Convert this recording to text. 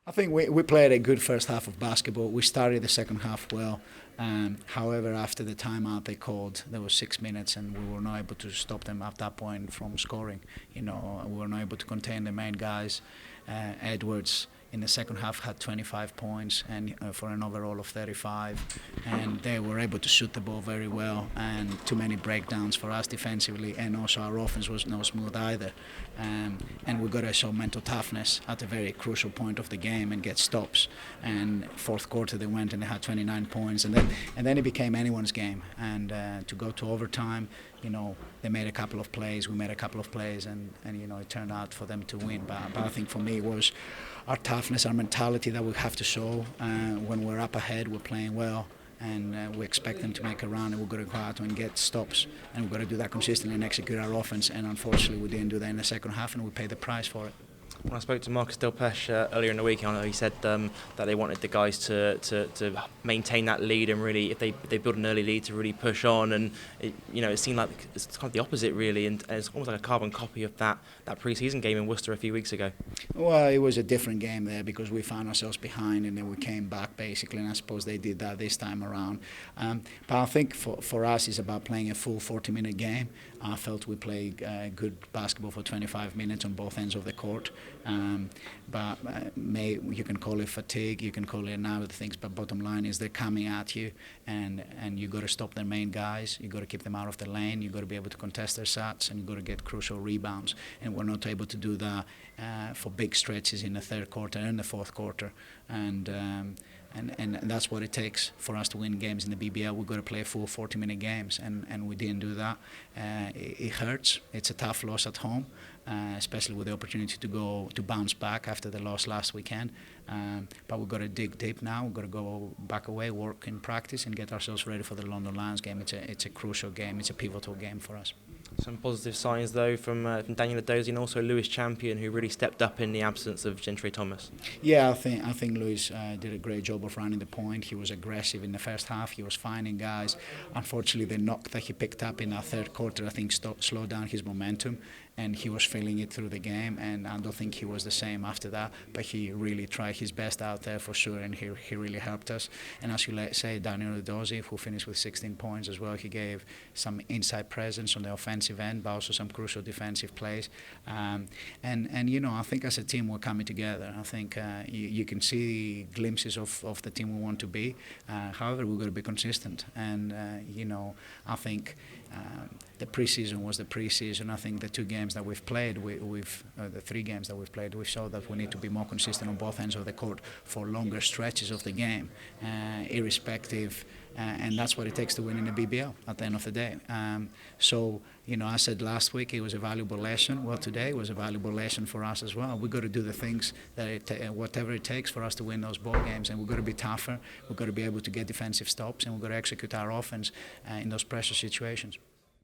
I think we played a good first half of basketball. We started the second half well. However, after the timeout they called, there was 6 minutes, and we were not able to stop them at that point from scoring. We were not able to contain the main guys. Edwards in the second half had 25 points and for an overall of 35, and they were able to shoot the ball very well, and too many breakdowns for us defensively, and also our offense was not smooth either. And we got to show mental toughness at a very crucial point of the game and get stops. And fourth quarter they went and they had 29 points, and then it became anyone's game. And to go to overtime, they made a couple of plays, we made a couple of plays, and it turned out for them to win. But I think for me it was our toughness, our mentality that we have to show. When we're up ahead, we're playing well, and we expect them to make a run, and we've got to go out and get stops, and we've got to do that consistently and execute our offense. And unfortunately we didn't do that in the second half, and we paid the price for it. When I spoke to Marcus Delpeche earlier in the week, I know he said that they wanted the guys to maintain that lead, and really, if they build an early lead, to really push on. And it seemed like it's kind of the opposite, really, and it's almost like a carbon copy of that pre-season game in Worcester a few weeks ago. Well, it was a different game there because we found ourselves behind, and then we came back basically, and I suppose they did that this time around. But I think for us it's about playing a full 40-minute game. I felt we played good basketball for 25 minutes on both ends of the court. But you can call it fatigue, you can call it a number of things, but bottom line is they're coming at you, and you got to stop their main guys, you got to keep them out of the lane, you got to be able to contest their shots, and you got to get crucial rebounds, and we're not able to do that for big stretches in the third quarter and the fourth quarter, and that's what it takes for us to win games in the BBL. We've got to play full 40-minute games, and we didn't do that. It hurts. It's a tough loss at home, especially with the opportunity to bounce back after the loss last weekend. But we've got to dig deep now. We've got to go back away, work in practice, and get ourselves ready for the London Lions game. It's a crucial game. It's a pivotal game for us. Some positive signs, though, from Daniel Adozi and also Lewis Champion, who really stepped up in the absence of Gentry Thomas. Yeah, I think Lewis did a great job of running the point. He was aggressive in the first half. He was finding guys. Unfortunately, the knock that he picked up in that third quarter, I think, slowed down his momentum, and he was feeling it through the game. And I don't think he was the same after that. But he really tried his best out there for sure, and he really helped us. And as you say, Daniel Adozi, who finished with 16 points as well, he gave some inside presence on the offensive end, but also some crucial defensive plays. And I think as a team we're coming together. I think you can see glimpses of the team we want to be. However, we've got to be consistent. And I think the preseason was the preseason. I think the 2 games that we've played, the 3 games that we've played, we've showed that we need to be more consistent on both ends of the court for longer stretches of the game, irrespective. And that's what it takes to win in the BBL at the end of the day. So, I said last week it was a valuable lesson. Well, today it was a valuable lesson for us as well. We've got to do the things whatever it takes for us to win those ball games, and we've got to be tougher. We've got to be able to get defensive stops, and we've got to execute our offense in those pressure situations.